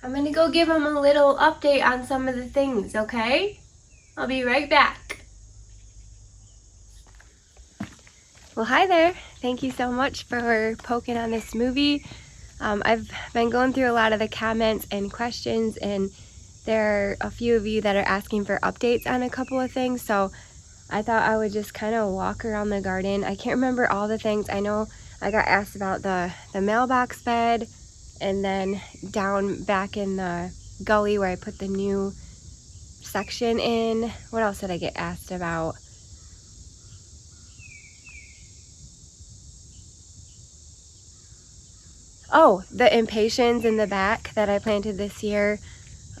I'm gonna go give them a little update on some of the things, okay? I'll be right back. Well, hi there. Thank you so much for poking on this movie. I've been going through a lot of the comments and questions, and there are a few of you that are asking for updates on a couple of things, so I thought I would just kind of walk around the garden. I can't remember all the things. I know I got asked about the mailbox bed, and then down back in the gully where I put the new section in. What else did I get asked about? Oh, the impatiens in the back that I planted this year.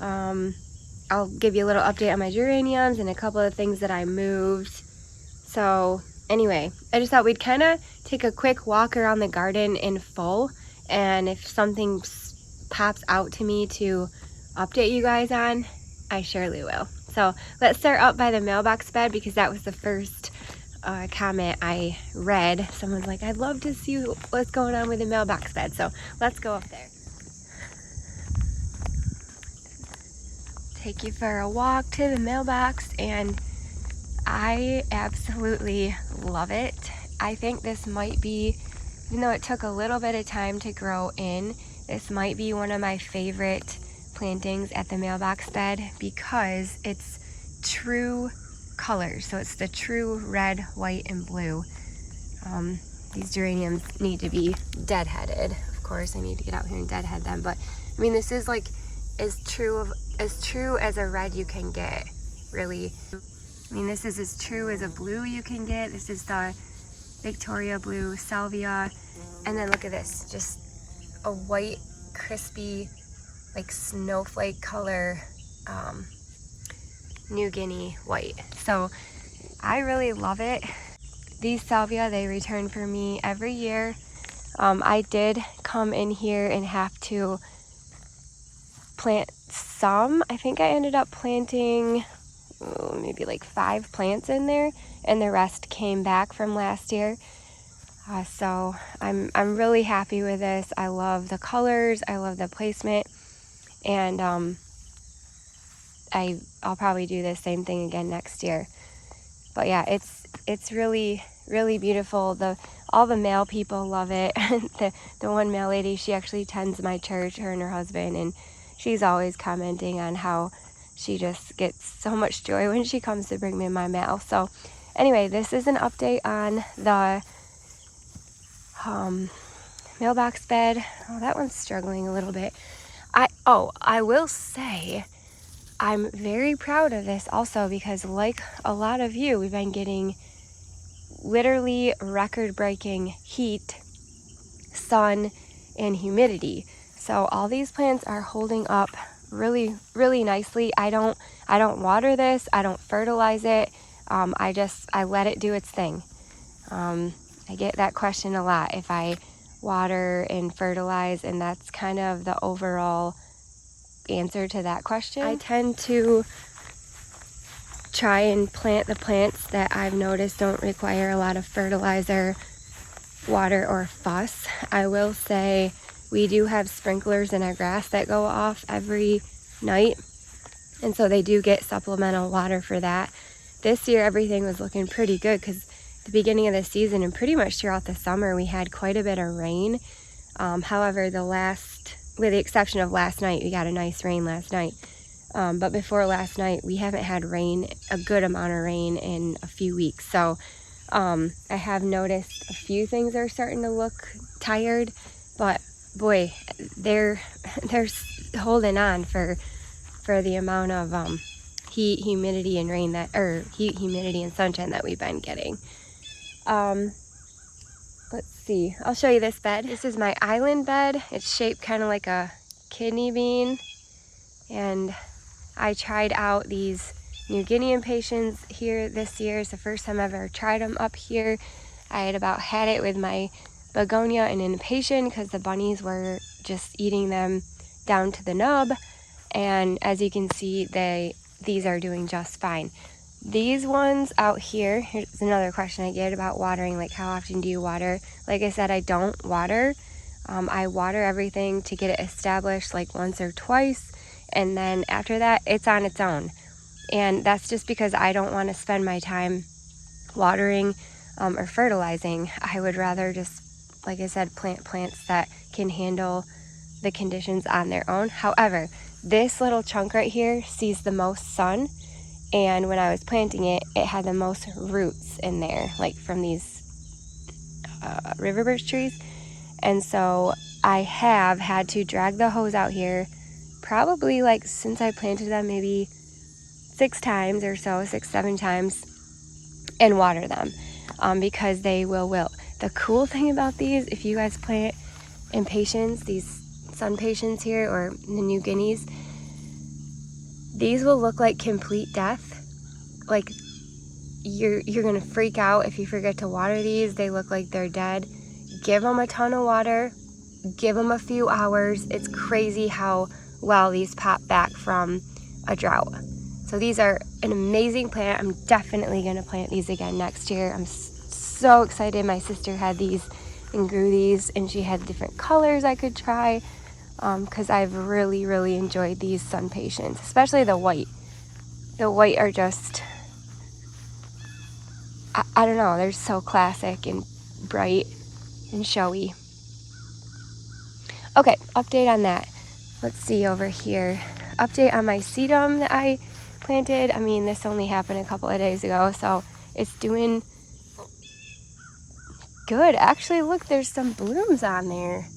I'll give you a little update on my geraniums and a couple of things that I moved. So anyway, I just thought we'd kind of take a quick walk around the garden in full, and if something pops out to me to update you guys on, I surely will. So let's start up by the mailbox bed, because that was the first comment I read. Someone's like, I'd love to see what's going on with the mailbox bed. So let's go up there. Take you for a walk to the mailbox, and I absolutely love it. I think this might be, even though it took a little bit of time to grow in, this might be one of my favorite plantings at the mailbox bed, because it's true colors. So it's the true red, white, and blue. These geraniums need to be deadheaded. Of course, I need to get out here and deadhead them, but I mean, this is like as true as a red you can get, really. I mean, this is as true as a blue you can get. This is the Victoria blue salvia, and then look at this, just a white, crispy, like snowflake color, New Guinea white. So I really love it. These salvia, they return for me every year. I did come in here and have to plant some. I think I ended up planting maybe like 5 plants in there, and the rest came back from last year. So I'm really happy with this. I love the colors, I love the placement, and I'll probably do the same thing again next year. But yeah, it's really beautiful. All the male people love it. the one male lady, she actually attends my church, her and her husband, and she's always commenting on how she just gets so much joy when she comes to bring me my mail. So anyway, this is an update on the mailbox bed. Oh, that one's struggling a little bit. I will say I'm very proud of this also, because like a lot of you, we've been getting literally record-breaking heat, sun, and humidity. So all these plants are holding up really nicely. I don't water this, I don't fertilize it. I let it do its thing. I get that question a lot, if I water and fertilize, and that's kind of the overall answer to that question. I tend to try and plant the plants that I've noticed don't require a lot of fertilizer, water, or fuss. I will say we do have sprinklers in our grass that go off every night, and so they do get supplemental water for that. This year everything was looking pretty good, because the beginning of the season and pretty much throughout the summer we had quite a bit of rain. However, with the exception of last night, we got a nice rain last night. But before last night, we haven't had a good amount of rain in a few weeks. So I have noticed a few things are starting to look tired, but boy, they're holding on for the amount of heat, humidity, and rain heat, humidity, and sunshine that we've been getting. Let's see, I'll show you this bed. This is my island bed. It's shaped kind of like a kidney bean, and I tried out these New Guinea impatiens here this year. It's the first time I've ever tried them up here. I had about had it with my begonia and impatien, because the bunnies were just eating them down to the nub, and as you can see, these are doing just fine. These ones out here, here's another question I get about watering, like how often do you water? Like I said, I don't water. I water everything to get it established like once or twice, and then after that it's on its own. And that's just because I don't want to spend my time watering or fertilizing. I would rather just, like I said, plant plants that can handle the conditions on their own. However, this little chunk right here sees the most sun, and when I was planting it, it had the most roots in there, like from these river birch trees. And so I have had to drag the hose out here probably like since I planted them, maybe 6 times or so, 6-7 times, and water them because they will wilt. The cool thing about these, if you guys plant Impatiens, these sun patiens here, or the New Guineas, these will look like complete death. Like you're gonna freak out if you forget to water these. They look like they're dead. Give them a ton of water, give them a few hours. It's crazy how well these pop back from a drought. So these are an amazing plant. I'm definitely going to plant these again next year. I'm so excited. My sister had these and grew these, and she had different colors I could try because I've really, really enjoyed these sun patiens, especially the white. The white are just, I don't know, they're so classic and bright and showy. Okay, update on that. Let's see over here. Update on my sedum that I planted. I mean, this only happened a couple of days ago, so it's doing good. Actually, look, there's some blooms on there.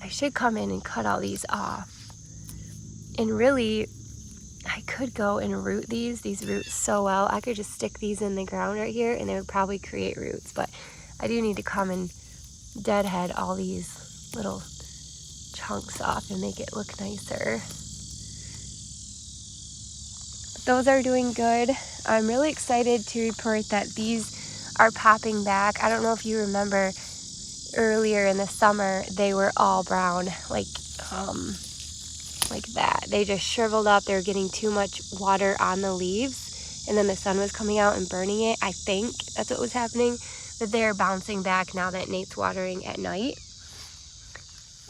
I should come in and cut all these off. And really, I could go and root these root so well. I could just stick these in the ground right here and they would probably create roots, but I do need to come and deadhead all these little chunks off and make it look nicer. Those are doing good. I'm really excited to report that these are popping back. I don't know if you remember earlier in the summer, they were all brown, like that. They just shriveled up. They were getting too much water on the leaves, and then the sun was coming out and burning it. I think that's what was happening, but they're bouncing back now that Nate's watering at night.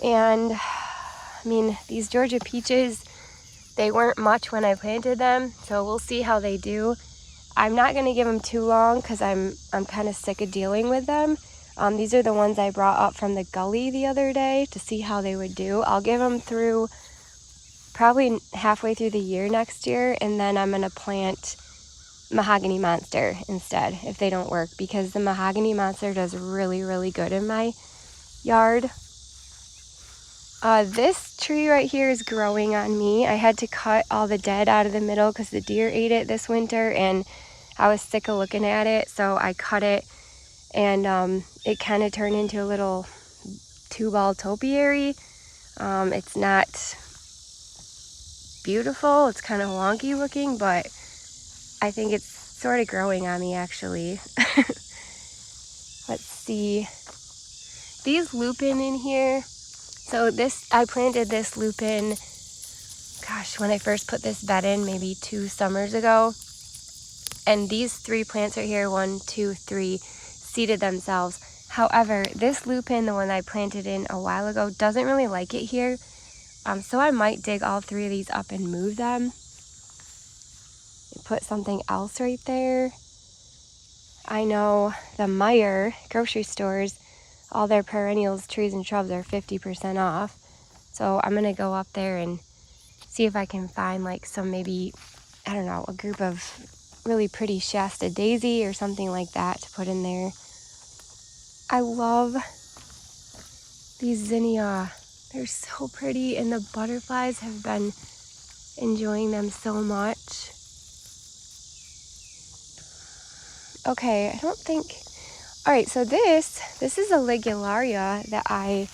And I mean, these Georgia peaches, they weren't much when I planted them, so we'll see how they do. I'm not going to give them too long because I'm kind of sick of dealing with them. These are the ones I brought up from the gully the other day to see how they would do. I'll give them through probably halfway through the year next year, and then I'm going to plant Mahogany Monster instead if they don't work, because the Mahogany Monster does really, really good in my yard. This tree right here is growing on me. I had to cut all the dead out of the middle because the deer ate it this winter, and I was sick of looking at it, so I cut it, and it kind of turned into a little two-ball topiary. It's not beautiful. It's kind of wonky looking, but I think it's sort of growing on me, actually. Let's see. These lupin in here. So I planted this lupin, gosh, when I first put this bed in, maybe 2 summers ago. And these 3 plants right here, 1, 2, 3, seeded themselves. However, this lupin, the one I planted in a while ago, doesn't really like it here. So I might dig all 3 of these up and move them. Put something else right there. I know the Meyer grocery stores, all their perennials, trees, and shrubs are 50% off. So I'm going to go up there and see if I can find like some, maybe, I don't know, a group of really pretty Shasta daisy or something like that to put in there. I love these zinnia. They're so pretty, and the butterflies have been enjoying them so much. Okay, I don't think... All right, so this is a Ligularia that I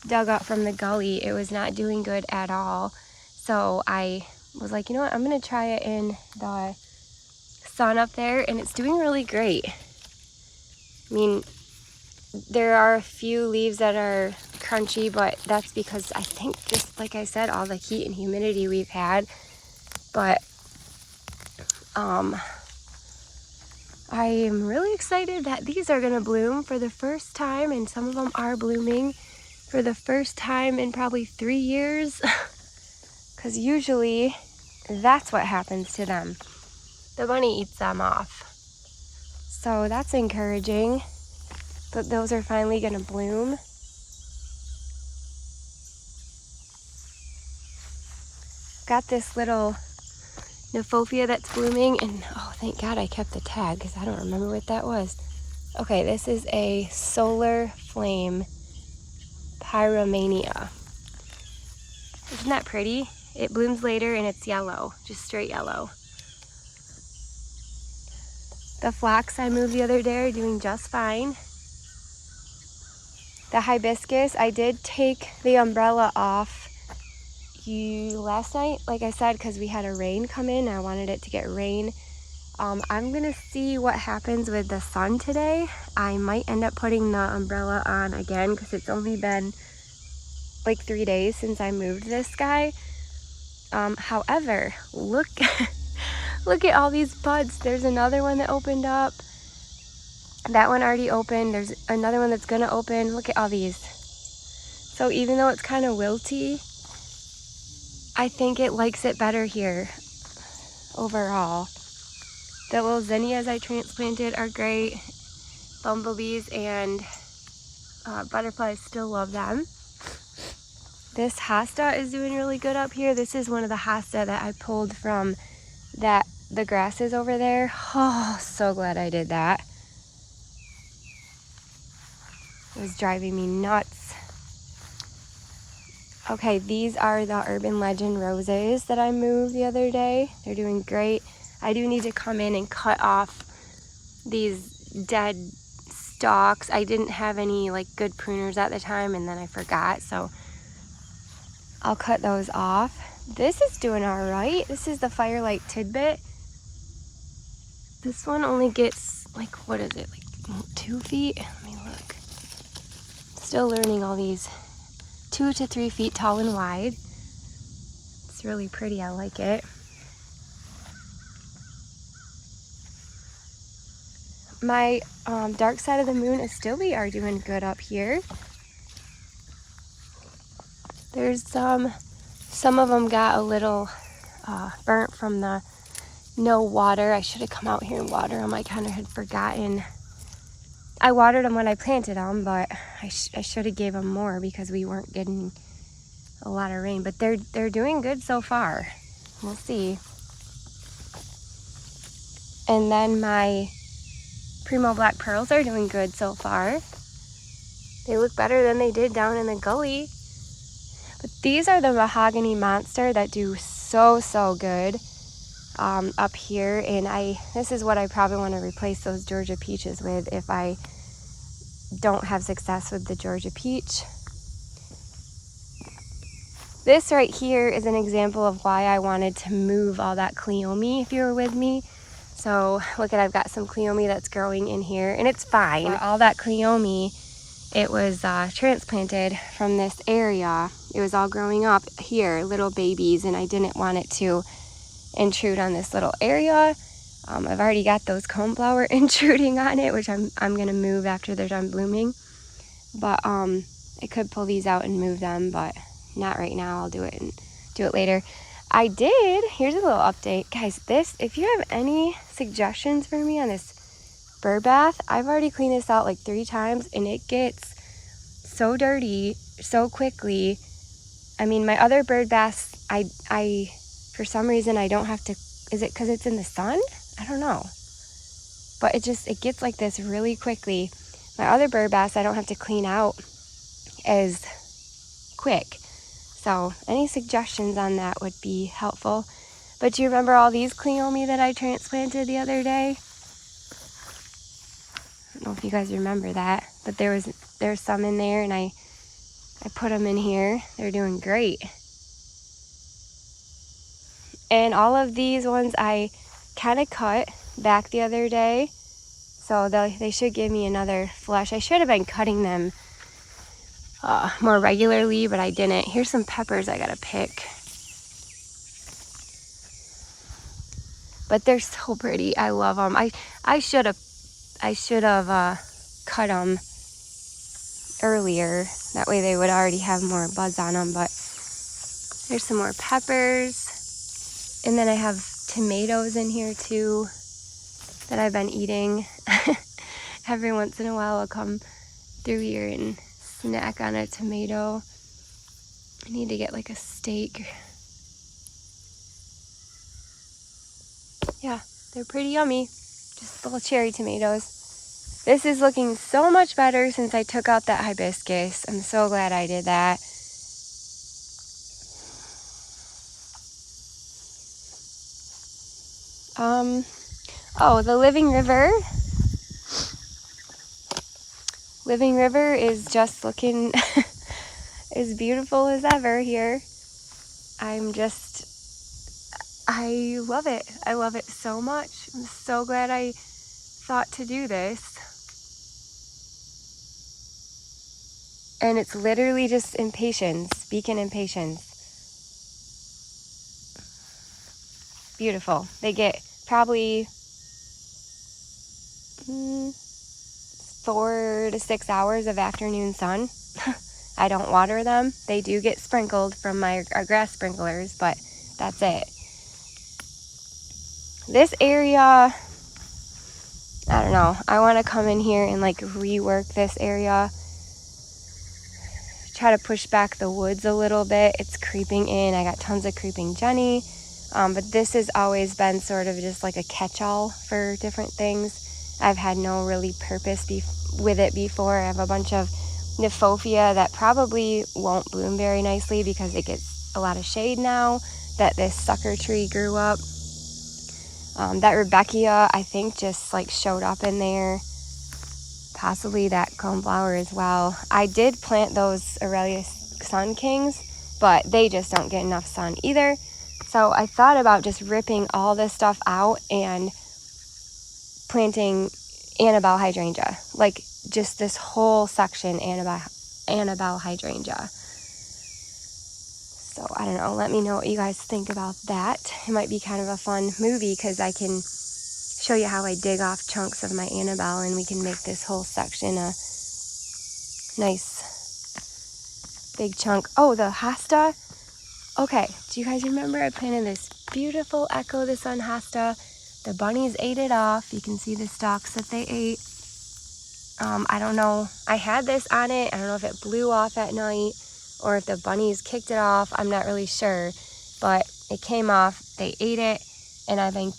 dug up from the gully. It was not doing good at all. So I was like, you know what, I'm going to try it in the sun up there, and it's doing really great. I mean, there are a few leaves that are crunchy, but that's because I think just, like I said, all the heat and humidity we've had. But I am really excited that these are gonna bloom for the first time, and some of them are blooming for the first time in probably 3 years, because usually that's what happens to them. The bunny eats them off. So that's encouraging that those are finally gonna bloom. Got this little Nephofia that's blooming, and oh, thank God I kept the tag because I don't remember what that was. Okay, this is a solar flame pyromania. Isn't that pretty? It blooms later and it's yellow, just straight yellow. The phlox I moved the other day are doing just fine. The hibiscus, I did take the umbrella off last night, like I said, because we had a rain come in. I wanted it to get rain. I'm gonna see what happens with the sun today. I might end up putting the umbrella on again because it's only been like 3 days since I moved this guy. However, look look at all these buds. There's another one that opened up. That one already opened. There's another one that's gonna open. Look at all these. So even though it's kind of wilty, I think it likes it better here overall. The little zinnias I transplanted are great. Bumblebees and butterflies still love them. This hosta is doing really good up here. This is one of the hosta that I pulled from the grasses over there. Oh, so glad I did that. It was driving me nuts. Okay, these are the Urban Legend roses that I moved the other day. They're doing great. I do need to come in and cut off these dead stalks. I didn't have any like good pruners at the time, and then I forgot, so I'll cut those off. This is doing all right. This is the Firelight Tidbit. This one only gets like, what is it, like 2 feet? Let me look. Still learning all these. 2 to 3 feet tall and wide. It's really pretty, I like it. My dark side of the moon Astilbe are doing good up here. There's some of them got a little burnt from the no water. I should have come out here and water them. I kind of had forgotten. I watered them when I planted them, but I should have gave them more because we weren't getting a lot of rain. But they're doing good so far. We'll see. And then my Primo Black Pearls are doing good so far. They look better than they did down in the gully. But these are the Mahogany Monster that do so good up here. And this is what I probably want to replace those Georgia Peaches with if I don't have success with the Georgia Peach. This right here is an example of why I wanted to move all that Cleome if you were with me. So look at, I've got some Cleome that's growing in here, and it's fine. All that Cleome, it was transplanted from this area. It was all growing up here, little babies, and I didn't want it to intrude on this little area. I've already got those coneflower intruding on it, which I'm gonna move after they're done blooming. But I could pull these out and move them, but not right now. I'll do it later. I did, here's a little update. Guys, if you have any suggestions for me on this bird bath, I've already cleaned this out like 3 times and it gets so dirty so quickly. I mean, my other bird baths, I for some reason I don't have to, is it because it's in the sun? I don't know. But it gets like this really quickly. My other bird baths I don't have to clean out as quick. So any suggestions on that would be helpful. But do you remember all these Cleome that I transplanted the other day? I don't know if you guys remember that, but there's some in there, and I put them in here. They're doing great. And all of these ones I kind of cut back the other day, so they should give me another flush. I should have been cutting them more regularly, but I didn't. Here's some peppers I gotta pick. but they're so pretty. I love them. I should have cut them earlier. That way they would already have more buds on them. But there's some more peppers, and then I have tomatoes in here too that I've been eating. Every once in a while I'll come through here and snack on a tomato. I need to get like a steak. Yeah, they're pretty yummy. Just little cherry tomatoes. This is looking so much better since I took out that hibiscus. I'm so glad I did that. Oh, the Living River. Living River is just looking as beautiful as ever here. I love it. I love it so much. I'm so glad I thought to do this. And it's literally just Impatiens, Beacon Impatiens. Beautiful. They get probably 4 to 6 hours of afternoon sun. I don't water them. They do get sprinkled from our grass sprinklers, but that's it. This area, I don't know. I want to come in here and like rework this area. Try to push back the woods a little bit. It's creeping in. I got tons of creeping Jenny. But this has always been sort of just like a catch-all for different things. I've had no really purpose with it before. I have a bunch of Nymphophia that probably won't bloom very nicely because it gets a lot of shade now that this sucker tree grew up. That Rebecca, I think, just like showed up in there. Possibly that coneflower as well. I did plant those Aurelia Sun Kings, but they just don't get enough sun either. So I thought about just ripping all this stuff out and planting Annabelle hydrangea. Like just this whole section Annabelle hydrangea. So I don't know. Let me know what you guys think about that. It might be kind of a fun movie because I can show you how I dig off chunks of my Annabelle and we can make this whole section a nice big chunk. Oh, the hosta. Okay, do you guys remember I planted this beautiful Echo the Sun hosta? The bunnies ate it off. You can see the stalks that they ate. I don't know. I had this on it. I don't know if it blew off at night or if the bunnies kicked it off. I'm not really sure, but it came off. They ate it, and I've been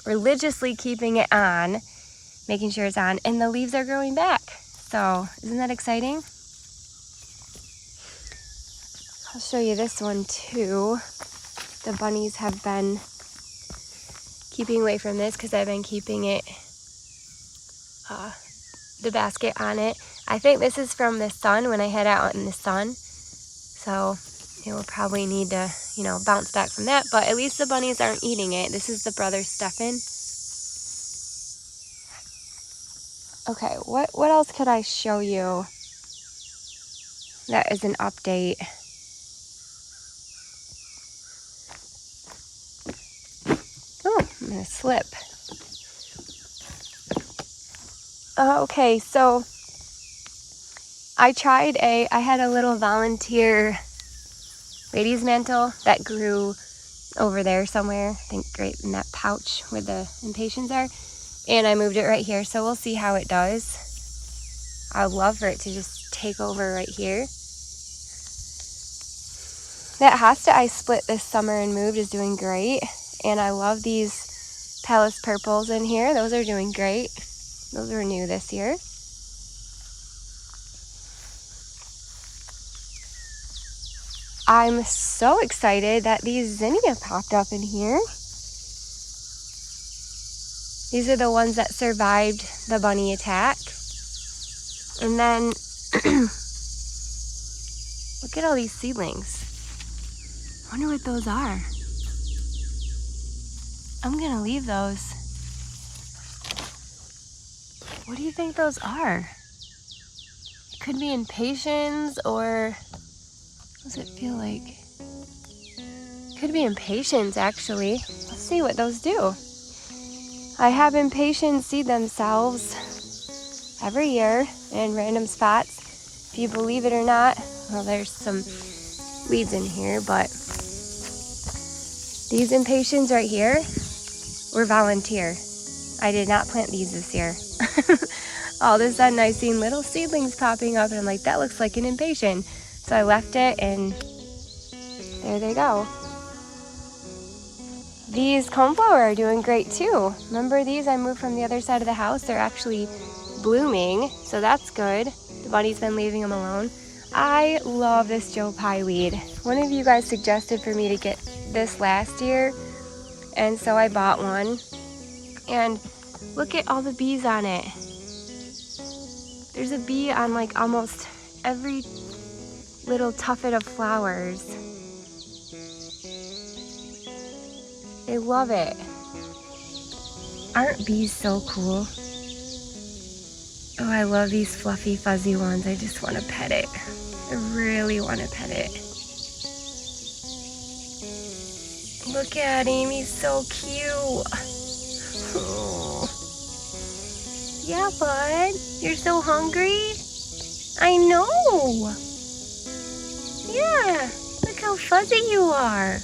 religiously keeping it on, making sure it's on, and the leaves are growing back. So isn't that exciting? I'll show you this one too. The bunnies have been keeping away from this because I've been keeping it, the basket on it. I think this is from the sun when I head out in the sun. So it will probably need to, bounce back from that. But at least the bunnies aren't eating it. This is the brother Stefan. Okay, what else could I show you that is an update? Oh, I'm gonna slip. Okay, so I had a little volunteer ladies mantle that grew over there somewhere. I think right in that pouch where the Impatiens are. And I moved it right here, so we'll see how it does. I'd love for it to just take over right here. That hosta I split this summer and moved is doing great. And I love these Palace Purples in here. Those are doing great. Those are new this year. I'm so excited that these zinnia popped up in here. These are the ones that survived the bunny attack. And then, look at all these seedlings. I wonder what those are. I'm gonna leave those. What do you think those are? It could be Impatiens, or what does it feel like? Could be Impatiens, actually. Let's see what those do. I have impatiens seed themselves every year in random spots. If you believe it or not, well, there's some weeds in here, but these impatiens right here were volunteer. I did not plant these this year. All of a sudden I seen little seedlings popping up and I'm like, that looks like an impatient. So I left it and there they go. These coneflower are doing great too. Remember these? I moved from the other side of the house. They're actually blooming, so that's good. The bunny's been leaving them alone. I love this Joe Pye weed. One of you guys suggested for me to get this last year, and so I bought one. And look at all the bees on it. There's a bee on like almost every little tuffet of flowers. They love it. Aren't bees so cool? Oh, I love these fluffy, fuzzy ones. I just want to pet it. I really want to pet it. Look at him, he's so cute. Oh. Yeah, bud, you're so hungry? I know. Yeah, look how fuzzy you are.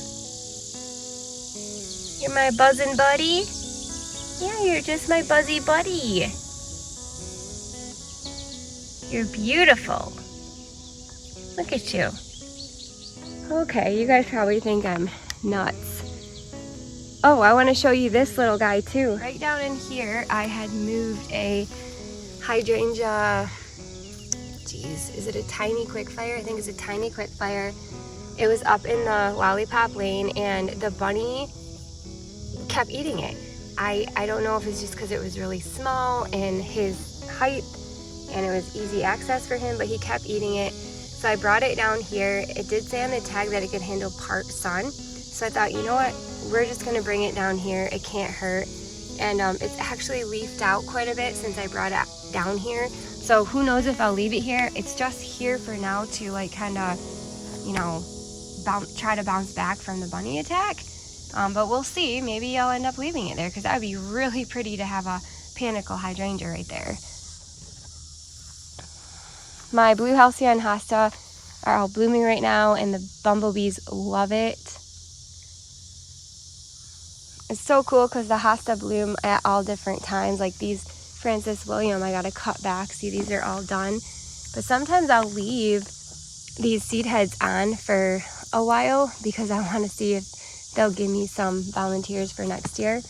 You're my buzzin' buddy? Yeah, you're just my buzzy buddy. You're beautiful. Look at you. Okay, you guys probably think I'm nuts. Oh, I want to show you this little guy too. Right down in here, I had moved a hydrangea. Geez, is it a tiny quickfire? I think it's a tiny quickfire. It was up in the lollipop lane and the bunny kept eating it. I don't know if it's just because it was really small and his height and it was easy access for him, but he kept eating it. So I brought it down here. It did say on the tag that it could handle part sun. So I thought, you know what, we're just gonna bring it down here. It can't hurt. And it's actually leafed out quite a bit since I brought it down here. So who knows if I'll leave it here. It's just here for now to like kind of, you know, try to bounce back from the bunny attack. But we'll see. Maybe I'll end up leaving it there because that would be really pretty to have a panicle hydrangea right there. My blue halcyon hosta are all blooming right now and the bumblebees love it. It's so cool because the hosta bloom at all different times. Like these Francis William, I gotta cut back. See, these are all done. But sometimes I'll leave these seed heads on for a while because I want to see if they'll give me some volunteers for next year.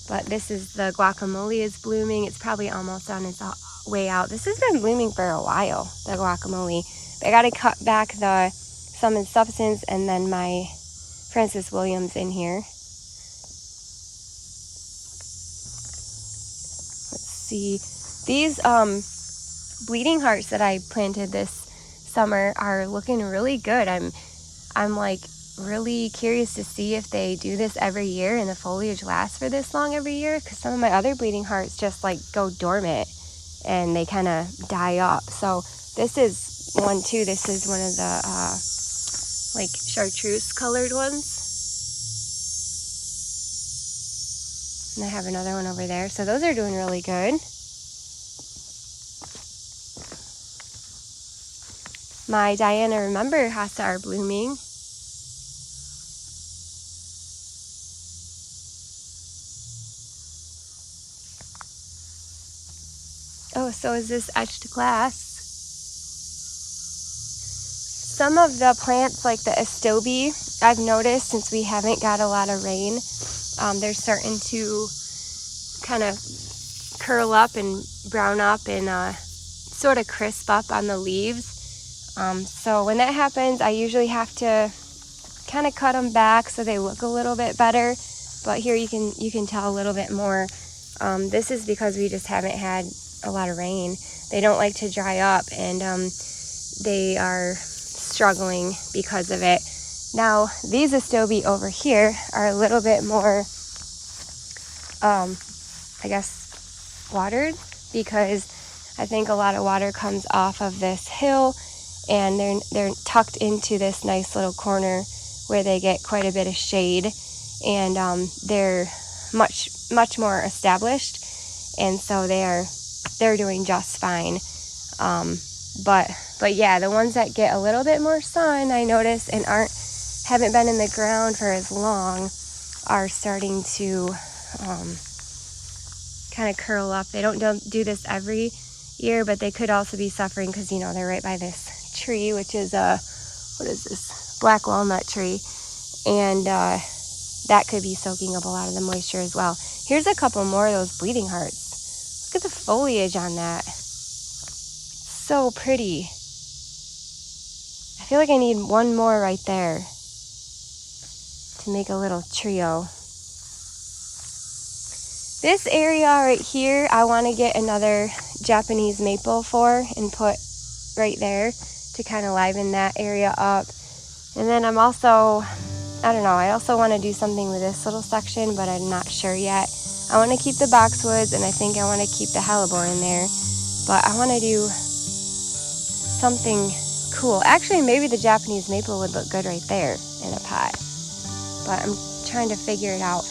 But this is the guacamole is blooming. It's probably almost on its way out. This has been blooming for a while, the guacamole. But I gotta cut back the Sum and Substance and then my Francis Williams in here. Let's see. These bleeding hearts that I planted this summer are looking really good. I'm like really curious to see if they do this every year and the foliage lasts for this long every year, because some of my other bleeding hearts just like go dormant and they kind of die up. So this is one too. This is one of the like chartreuse colored ones, and I have another one over there. So those are doing really good. My Diana Remember hosta are blooming. Oh, so is this etched glass. Some of the plants, like the Astobi, I've noticed since we haven't got a lot of rain, they're starting to kind of curl up and brown up and sort of crisp up on the leaves. So when that happens, I usually have to kind of cut them back so they look a little bit better. But here you can tell a little bit more. This is because we just haven't had a lot of rain. They don't like to dry up, and they are struggling because of it. Now these Astobi over here are a little bit more I guess watered, because I think a lot of water comes off of this hill and they're tucked into this nice little corner where they get quite a bit of shade. and they're much more established, and so they're doing just fine. But yeah, the ones that get a little bit more sun, I notice, and haven't been in the ground for as long, are starting to kind of curl up. They don't do this every year, but they could also be suffering because, you know, they're right by this tree, which is what is this? Black walnut tree. And that could be soaking up a lot of the moisture as well. Here's a couple more of those bleeding hearts. Look at the foliage on that. So pretty. I feel like I need one more right there to make a little trio. This area right here, I want to get another Japanese maple for and put right there to kind of liven that area up. And then I'm also, I don't know, I also want to do something with this little section, but I'm not sure yet. I want to keep the boxwoods, and I think I want to keep the hellebore in there, but I want to do something cool. Actually, maybe the Japanese maple would look good right there in a pot, but I'm trying to figure it out.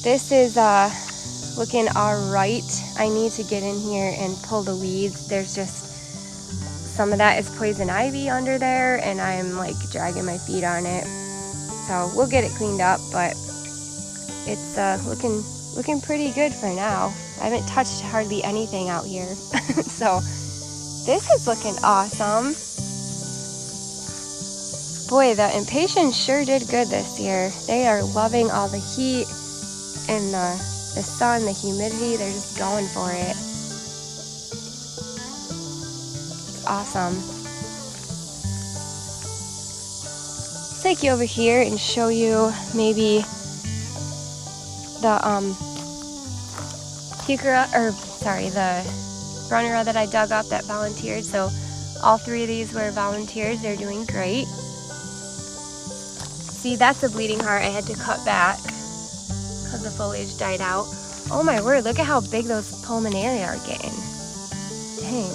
This is looking all right. I need to get in here and pull the weeds. There's just some of that is poison ivy under there, and I'm like dragging my feet on it. So we'll get it cleaned up, but it's looking pretty good for now. I haven't touched hardly anything out here. So this is looking awesome. Boy, the Impatiens sure did good this year. They are loving all the heat and the sun, the humidity. They're just going for it. It's awesome. Let's take you over here and show you maybe the the runnera that I dug up that volunteered. So all three of these were volunteers. They're doing great. See, that's a bleeding heart I had to cut back because the foliage died out. Oh my word, look at how big those pulmonaria are getting. Dang.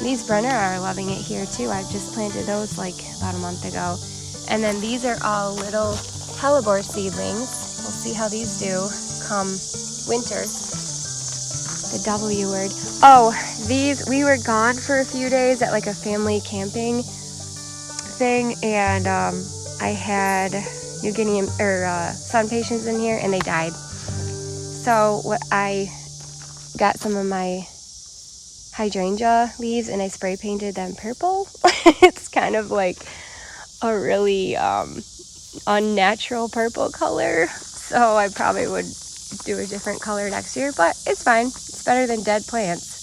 These runnera are loving it here too. I just planted those like about a month ago. And then these are all little hellebore seedlings. We'll see how these do come winter. The W word. Oh, these, we were gone for a few days at like a family camping thing, and I had New Guinea sun patients in here, and they died. So I got some of my hydrangea leaves and I spray painted them purple. It's kind of like a really unnatural purple color, so I probably would do a different color next year, but it's fine. It's better than dead plants.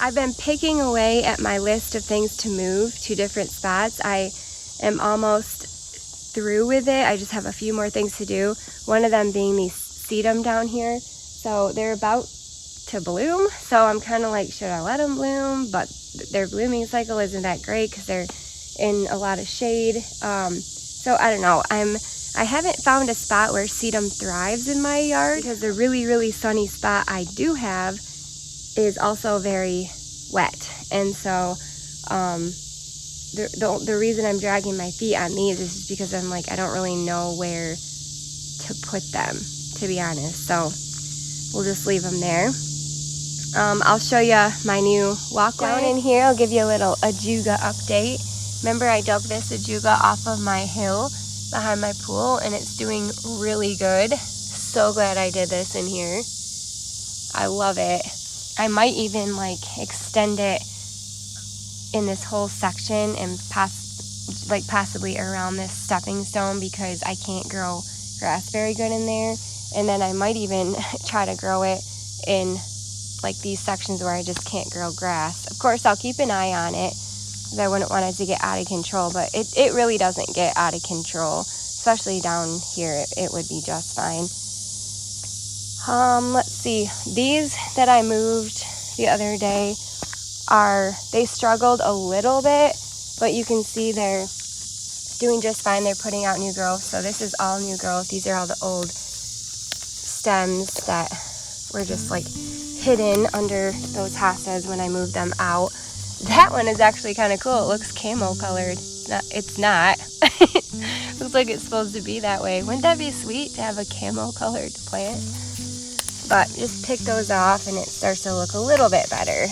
I've been picking away at my list of things to move to different spots. I am almost through with it. I just have a few more things to do. One of them being these sedum down here. So they're about to bloom. So I'm kind of like, should I let them bloom? But their blooming cycle isn't that great because they're in a lot of shade. So I don't know. I haven't found a spot where sedum thrives in my yard because the really, really sunny spot I do have is also very wet. And so the reason I'm dragging my feet on these is just because I'm like, I don't really know where to put them, to be honest. So we'll just leave them there. I'll show you my new walkway. Down in here, I'll give you a little ajuga update. Remember, I dug this ajuga off of my hill behind my pool, and it's doing really good. So glad I did this in here. I love it. I might even like extend it in this whole section and possibly around this stepping stone because I can't grow grass very good in there. And then I might even try to grow it in like these sections where I just can't grow grass. Of course, I'll keep an eye on it because I wouldn't want it to get out of control, but it really doesn't get out of control, especially down here. It would be just fine. Let's see. These that I moved the other day they struggled a little bit, but you can see they're doing just fine. They're putting out new growth. So this is all new growth. These are all the old stems that were just like hidden under those hostas when I moved them out. That one is actually kind of cool. It looks camo colored. It's not. Looks like it's supposed to be that way. Wouldn't that be sweet to have a camo colored plant? But just pick those off and it starts to look a little bit better.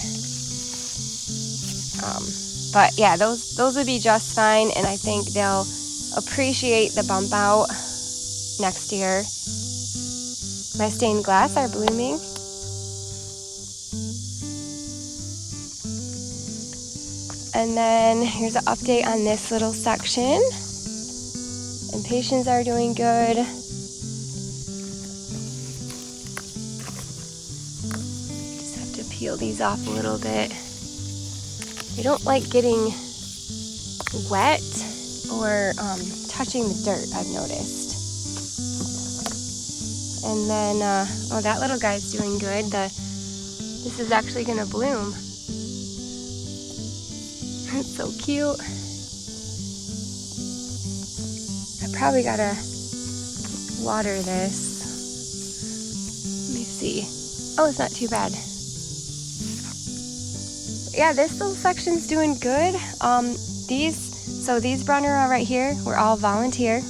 But yeah, those would be just fine, and I think they'll appreciate the bump out next year. My stained glass are blooming. And then here's an update on this little section. Impatiens are doing good. Just have to peel these off a little bit. They don't like getting wet or touching the dirt, I've noticed. And then, oh, that little guy's doing good. This is actually gonna bloom. It's so cute. I probably gotta water this. Let me see. Oh, it's not too bad. Yeah, this little section's doing good. These Brunera right here were all volunteer.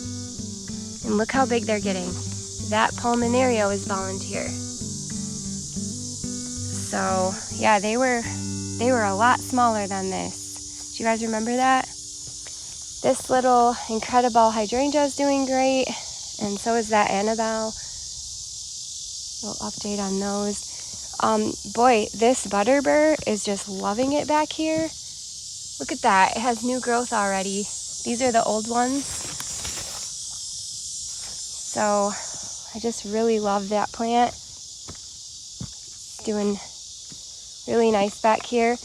And look how big they're getting. That Pulmonario is volunteer. So yeah, they were a lot smaller than this. Do you guys remember that? This little Incredible Hydrangea is doing great, and so is that Annabelle. Little update on those. Boy, this Butterbur is just loving it back here. Look at that, it has new growth already. These are the old ones. So I just really love that plant. It's doing really nice back here.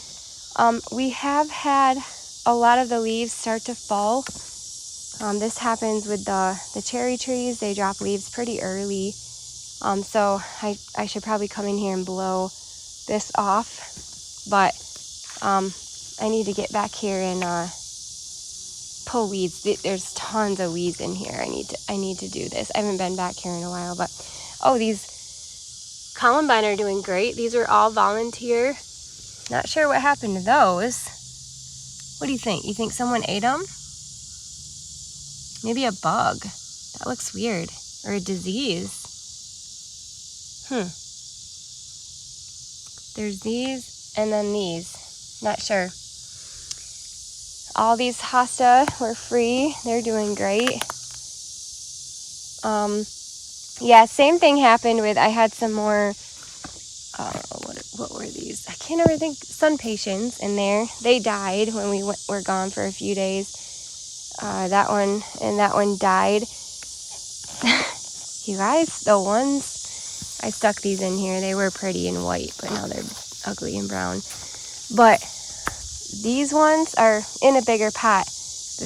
We have had a lot of the leaves start to fall. This happens with the cherry trees. They drop leaves pretty early. So I should probably come in here and blow this off. But I need to get back here and pull weeds. There's tons of weeds in here. I need to do this. I haven't been back here in a while, but oh, these Columbine are doing great. These are all volunteer. Not sure what happened to those. What do you think? You think someone ate them? Maybe a bug. That looks weird. Or a disease. There's these and then these. Not sure. All these Hosta were free. They're doing great. Yeah, same thing happened with, I had some more, what were these? I can't ever think, sun patients in there. They died when we were gone for a few days. That one and that one died. You guys, the ones, I stuck these in here. They were pretty and white, but now they're ugly and brown. But these ones are in a bigger pot.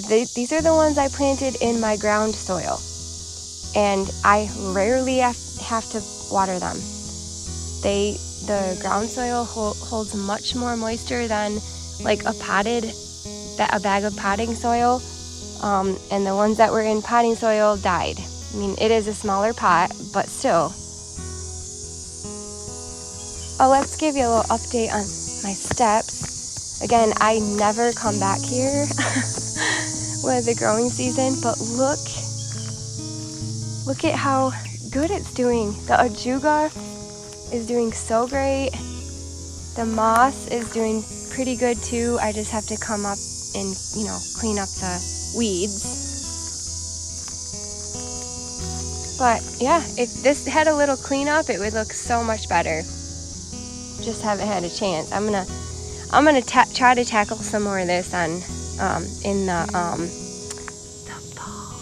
These are the ones I planted in my ground soil. And I rarely have to water them. The ground soil holds much more moisture than like a bag of potting soil. And the ones that were in potting soil died. I mean, it is a smaller pot, but still. Oh, let's give you a little update on my steps. Again, I never come back here with the growing season, but look at how good it's doing. The Auga is doing so great. The moss is doing pretty good too. I just have to come up and, clean up the weeds. But yeah, if this had a little cleanup, it would look so much better. Just haven't had a chance. I'm gonna try to tackle some more of this in the fall.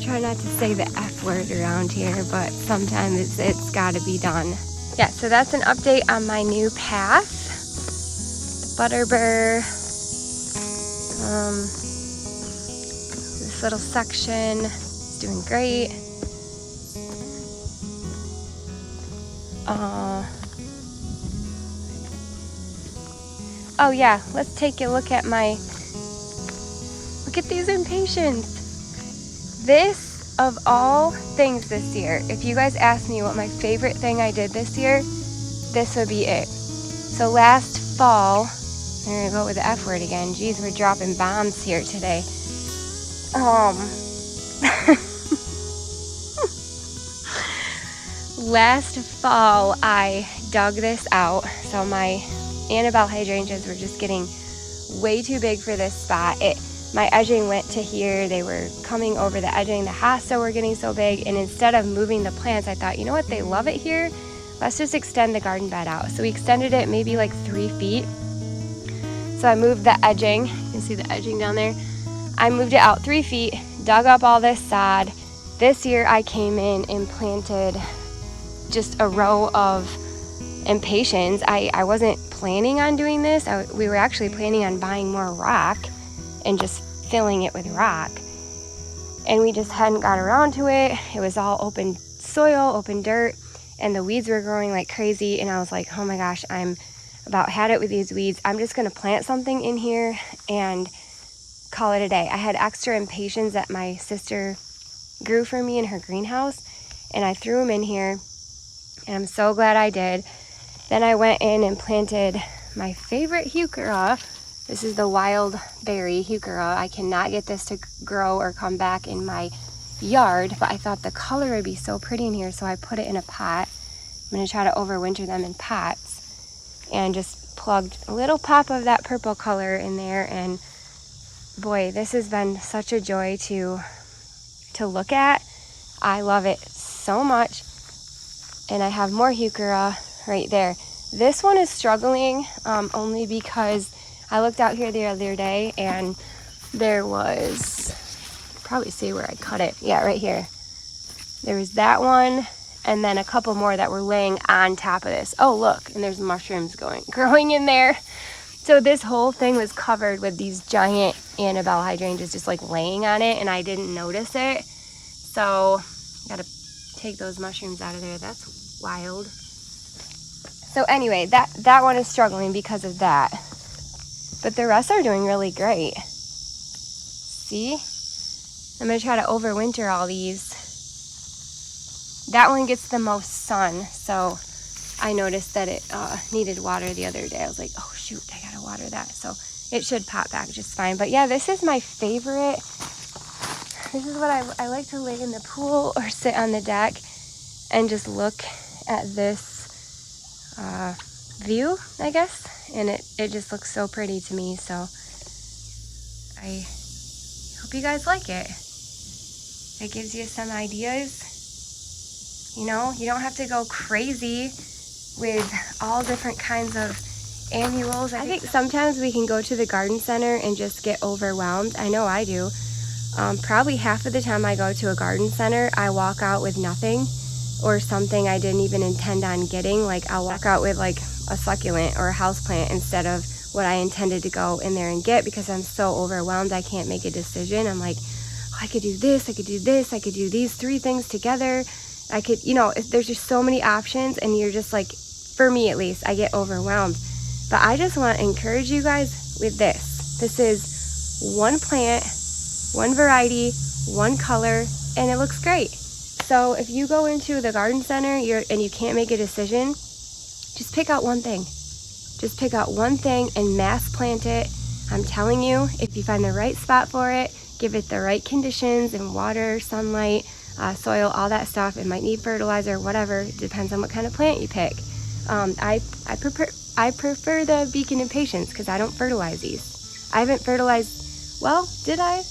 Try not to say the F word around here, but sometimes it's got to be done. Yeah, so that's an update on my new path. Butterbur. This little section is doing great. Oh yeah, let's take a look at these Impatiens. This, of all things this year, if you guys ask me what my favorite thing I did this year, this would be it. So last fall, There I go with the F word again. Geez, we're dropping bombs here today. Last fall, I dug this out. So my Annabelle hydrangeas were just getting way too big for this spot. My edging went to here. They were coming over the edging. The hosta were getting so big. And instead of moving the plants, I thought, you know what? They love it here. Let's just extend the garden bed out. So we extended it maybe like 3 feet. So I moved the edging. You can see the edging down there. I moved it out 3 feet, dug up all this sod. This year I came in and planted just a row of Impatiens. I wasn't planning on doing this. We were actually planning on buying more rock and just filling it with rock. And we just hadn't got around to it. It was all open soil, open dirt, and the weeds were growing like crazy. And I was like, oh my gosh, I'm about had it with these weeds. I'm just gonna plant something in here and call it a day. I had extra Impatiens that my sister grew for me in her greenhouse, and I threw them in here, and I'm so glad I did. Then I went in and planted my favorite heuchera. This is the wild berry heuchera. I cannot get this to grow or come back in my yard, but I thought the color would be so pretty in here, so I put it in a pot. I'm gonna try to overwinter them in pots, and just plugged a little pop of that purple color in there, and boy, this has been such a joy to look at. I love it so much. And I have more heuchera right there. This one is struggling only because I looked out here the other day and there was, probably see where I cut it. Yeah, right here. There was that one and then a couple more that were laying on top of this. Oh, look, and there's mushrooms growing in there. So this whole thing was covered with these giant Annabelle hydrangeas just like laying on it, and I didn't notice it. So gotta take those mushrooms out of there. That's wild. So anyway, that one is struggling because of that. But the rest are doing really great. See? I'm gonna try to overwinter all these. That one gets the most sun, so I noticed that it needed water the other day. I was like, oh shoot, I gotta water that. So it should pop back just fine. But yeah, this is my favorite. This is what I like to lay in the pool or sit on the deck and just look at this view, I guess. And it just looks so pretty to me. So I hope you guys like it. It gives you some ideas. You know, you don't have to go crazy with all different kinds of annuals. I think sometimes we can go to the garden center and just get overwhelmed. I know I do. Probably half of the time I go to a garden center, I walk out with nothing or something I didn't even intend on getting. Like I'll walk out with like a succulent or a houseplant instead of what I intended to go in there and get because I'm so overwhelmed I can't make a decision. I'm like, oh, I could do this, I could do this, I could do these 3 things together. I could, you know, there's just so many options and you're just like, for me at least, I get overwhelmed. But I just want to encourage you guys with this. This is one plant, one variety, one color, and it looks great. So if you go into the garden center and you can't make a decision, just pick out one thing. Just pick out one thing and mass plant it. I'm telling you, if you find the right spot for it, give it the right conditions and water, sunlight, soil, all that stuff. It might need fertilizer, whatever. It depends on what kind of plant you pick. I prefer the Beacon Impatiens because I don't fertilize these. I haven't fertilized, well, did I?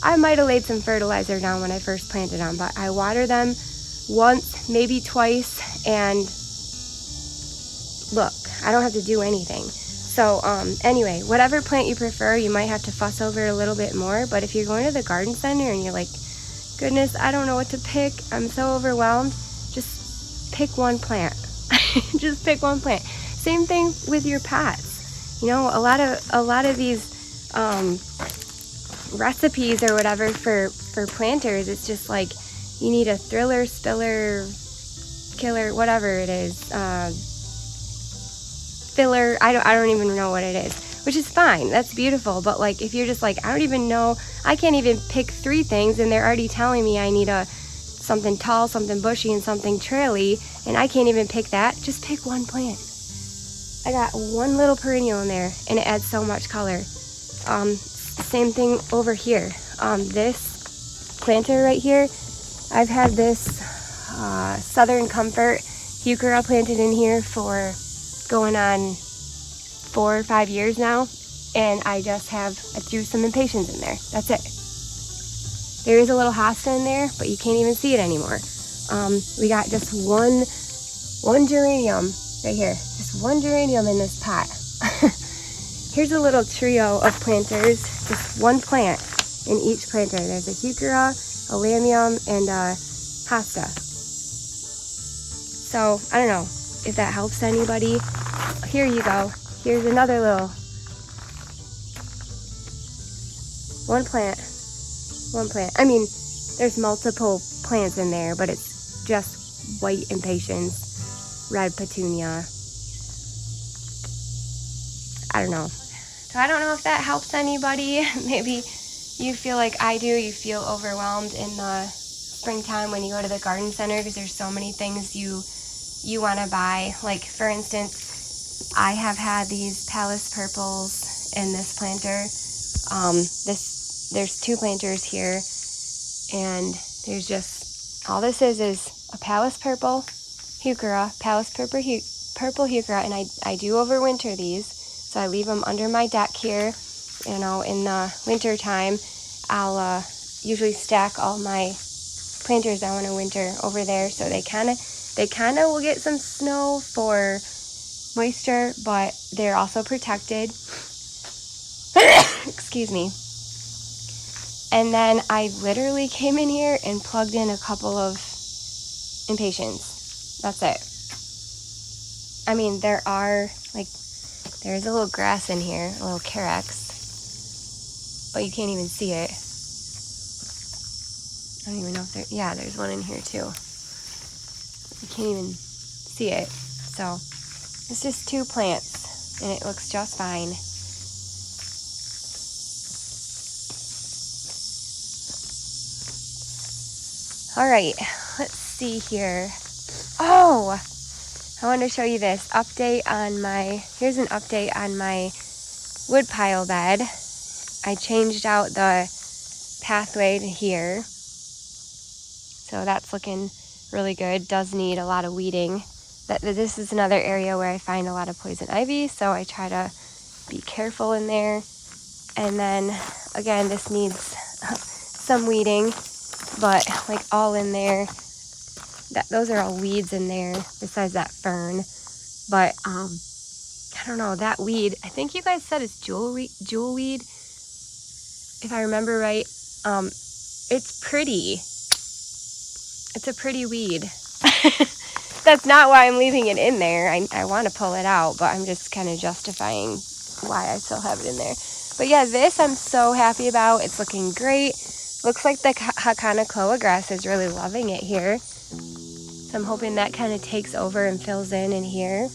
I might have laid some fertilizer down when I first planted them, but I water them once, maybe twice, and look, I don't have to do anything. So anyway, whatever plant you prefer, you might have to fuss over it a little bit more, but if you're going to the garden center and you're like, goodness, I don't know what to pick, I'm so overwhelmed, just pick one plant. Just pick one plant. Same thing with your pots. You know, a lot of these recipes or whatever for planters, it's just like you need a thriller, spiller, killer, whatever it is, filler. I don't even know what it is, which is fine. That's beautiful. But like if you're just like, I don't even know, I can't even pick 3 things, and they're already telling me I need something tall, something bushy, and something traily, and I can't even pick that. Just pick one plant. I got one little perennial in there, and it adds so much color. Same thing over here. This planter right here, I've had this Southern Comfort heuchera planted in here for going on 4 or 5 years now, and I threw some Impatiens in there. That's it. There is a little hosta in there, but you can't even see it anymore. We got just one geranium right here. Just one geranium in this pot. Here's a little trio of planters, just one plant in each planter. There's a heuchera, a lamium, and a hosta. So, I don't know if that helps anybody. Here you go. Here's another little one plant. I mean, there's multiple plants in there, but it's just white Impatiens, red petunia. I don't know. So I don't know if that helps anybody. Maybe you feel like I do. You feel overwhelmed in the springtime when you go to the garden center because there's so many things you want to buy. Like, for instance, I have had these Palace purples in this planter. There's 2 planters here, and there's just, all this is a Palace purple heuchera, Palace purple heuchera, and I do overwinter these, so I leave them under my deck here. You know, in the winter time, I'll usually stack all my planters I want to winter over there, so they kind of will get some snow for moisture, but they're also protected. Excuse me. And then I literally came in here and plugged in a couple of Impatiens. That's it. I mean, there's a little grass in here, a little carex, but you can't even see it. I don't even know if there's one in here too. You can't even see it. So it's just 2 plants, and it looks just fine. All right, let's see here. Oh, I wanted to show you this here's an update on my woodpile bed. I changed out the pathway to here. So that's looking really good. Does need a lot of weeding. This is another area where I find a lot of poison ivy, so I try to be careful in there. And then, again, this needs some weeding, but like all in there, those are all weeds in there besides that fern. But I don't know, that weed, I think you guys said it's jewelweed, if I remember right. It's pretty. It's a pretty weed. That's not why I'm leaving it in there. I want to pull it out, but I'm just kind of justifying why I still have it in there. But yeah, this I'm so happy about. It's looking great. Looks like the Hakana Koa grass is really loving it here. So I'm hoping that kind of takes over and fills in here.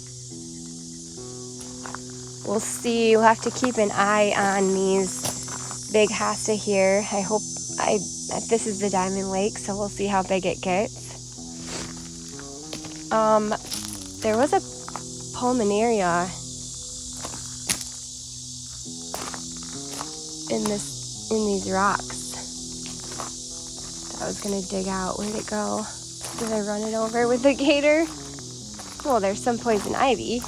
We'll see. We'll have to keep an eye on these big hosta here. I hope this is the Diamond Lake, so we'll see how big it gets. There was a pulmonaria in these rocks that I was gonna dig out. Where'd it go? Did I run it over with the gator? Well, there's some poison ivy.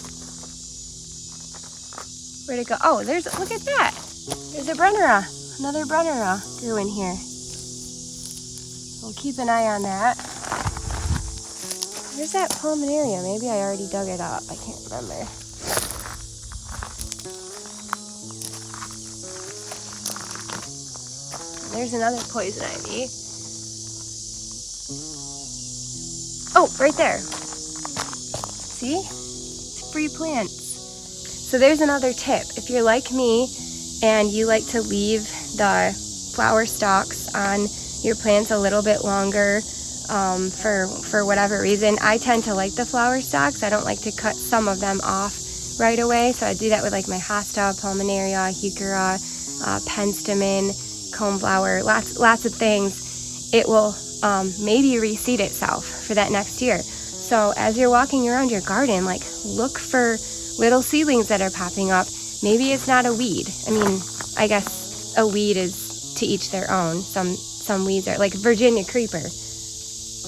Where'd it go? Oh, look at that. There's a Brennera. Another Brennera grew in here. We'll keep an eye on that. Where's that pulmonaria? Maybe I already dug it up. I can't remember. There's another poison ivy. Oh, right there. See? It's free plants. So there's another tip. If you're like me and you like to leave the flower stalks on your plants a little bit longer for whatever reason, I tend to like the flower stalks. I don't like to cut some of them off right away. So I do that with like my hosta, pulmonaria, heuchera, penstemon, coneflower, lots of things. It will maybe reseed itself for that next year. So as you're walking around your garden, like look for little seedlings that are popping up. Maybe it's not a weed. I mean, I guess a weed is to each their own. Some weeds are like Virginia creeper.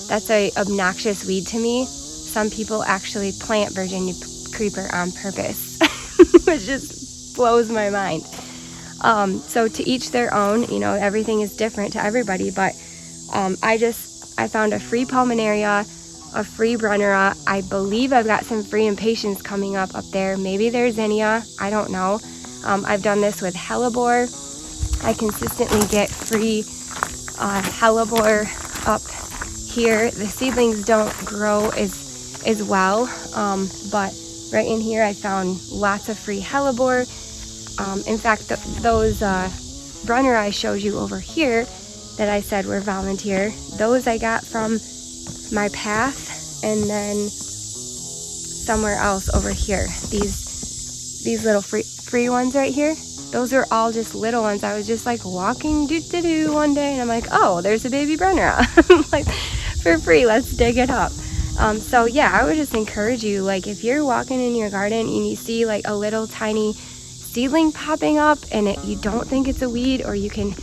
That's a obnoxious weed to me. Some people actually plant Virginia creeper on purpose, which just blows my mind. So to each their own, you know, everything is different to everybody, but I found a free pulmonaria, a free brunnera. I believe I've got some free impatiens coming up there. Maybe there's zinnia, I don't know. I've done this with hellebore. I consistently get free hellebore up here. The seedlings don't grow as well, but right in here I found lots of free hellebore. In fact, those brunnera I showed you over here that I said were volunteer, those I got from my path, and then somewhere else over here. These little free ones right here, those are all just little ones. I was just like walking one day, and I'm like, oh, there's a baby brunnera. Like, for free, let's dig it up. So yeah, I would just encourage you, like, if you're walking in your garden and you see like a little tiny seedling popping up and you don't think it's a weed, or you can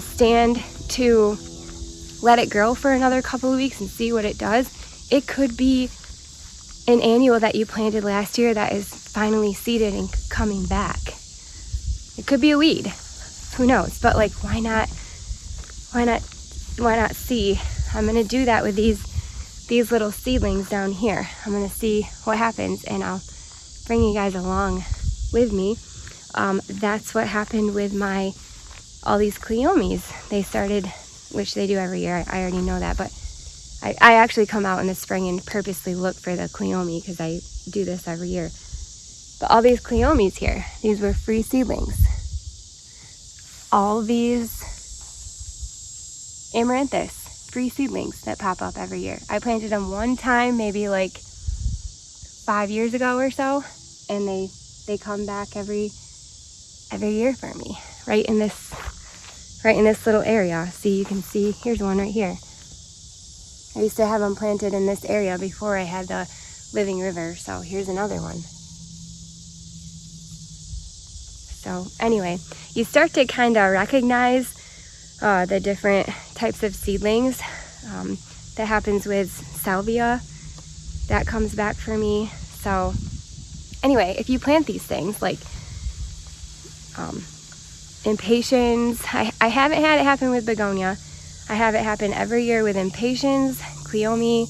stand to let it grow for another couple of weeks and see what it does. It could be an annual that you planted last year that is finally seeded and coming back. It could be a weed, who knows? But like, why not see? I'm gonna do that with these little seedlings down here. I'm gonna see what happens, and I'll bring you guys along with me. That's what happened with all these cleomes. They started, which they do every year, I already know that, but I actually come out in the spring and purposely look for the cleome because I do this every year. But all these cleomes here, these were free seedlings. All these amaranthus, free seedlings that pop up every year. I planted them one time, maybe like 5 years ago or so, and they come back every year for me, right in this little area. See, you can see, here's one right here. I used to have them planted in this area before I had the living river, so here's another one. So anyway, you start to kind of recognize the different types of seedlings. That happens with salvia. That comes back for me. So anyway, if you plant these things like impatiens, I haven't had it happen with begonia. I have it happen every year with impatiens, cleome,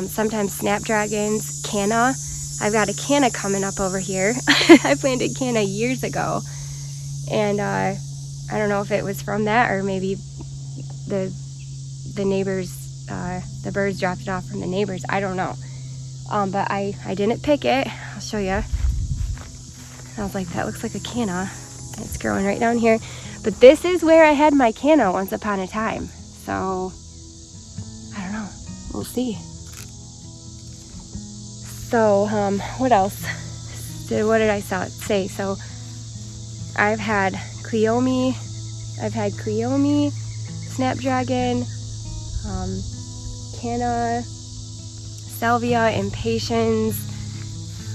sometimes snapdragons, canna. I've got a canna coming up over here. I planted canna years ago, and I don't know if it was from that or maybe the neighbors, the birds dropped it off from the neighbors. I don't know, but I didn't pick it. I'll show you. I was like, that looks like a canna. It's growing right down here. But this is where I had my canna once upon a time. So, I don't know. We'll see. So, what else? What did I say? So, I've had cleome, snapdragon, canna, salvia, impatiens.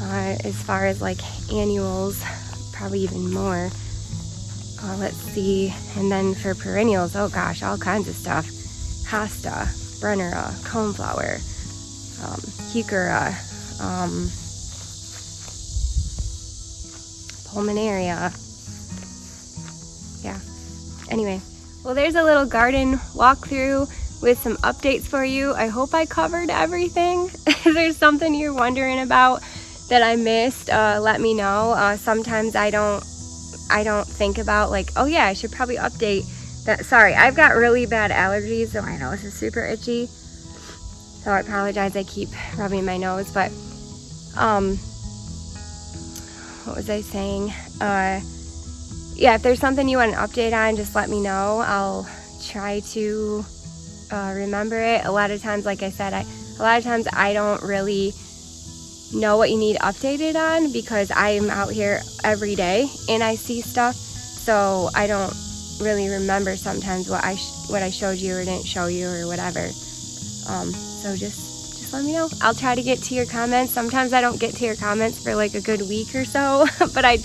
As far as like annuals, probably even more. Let's see. And then for perennials, oh gosh, all kinds of stuff. Hosta, brunnera, coneflower, heuchera, pulmonaria. Yeah. Anyway, well, there's a little garden walkthrough with some updates for you. I hope I covered everything. If there's something you're wondering about that I missed, let me know. Sometimes I don't think about like, oh yeah, I should probably update that. Sorry, I've got really bad allergies, so I know this is super itchy. So I apologize, I keep rubbing my nose, but what was I saying? Yeah, if there's something you want an update on, just let me know. I'll try to remember it. A lot of times, like I said, I don't really know what you need updated on because I'm out here every day and I see stuff, so I don't really remember sometimes what I showed you or didn't show you or whatever. So just just let me know. I'll try to get to your comments. Sometimes I don't get to your comments for like a good week or so, but I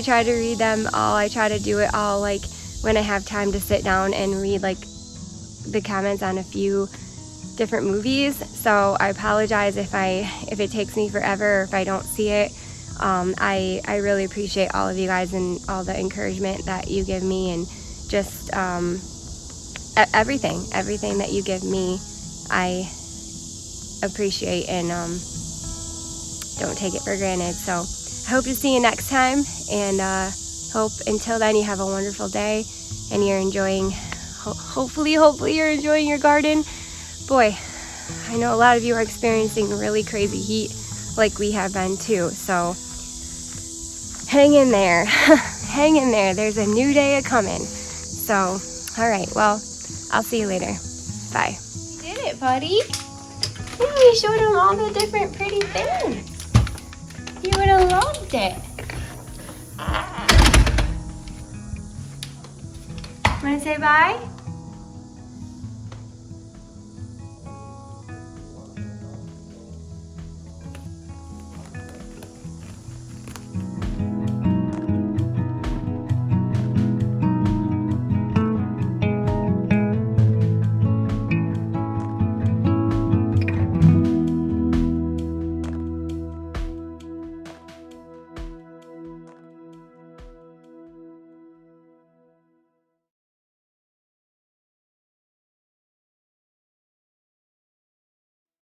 try to read them all. I try to do it all like when I have time to sit down and read like the comments on a few different movies. So I apologize if it takes me forever or if I don't see it. I really appreciate all of you guys and all the encouragement that you give me, and just everything that you give me, I appreciate and don't take it for granted. So I hope to see you next time, and hope until then you have a wonderful day and you're enjoying, hopefully you're enjoying your garden. Boy, I know a lot of you are experiencing really crazy heat like we have been too, so hang in there. Hang in there. There's a new day a-coming. So, all right, well, I'll see you later. Bye. You did it, buddy. Yeah, we showed him all the different pretty things. You would have loved it. Want to say bye?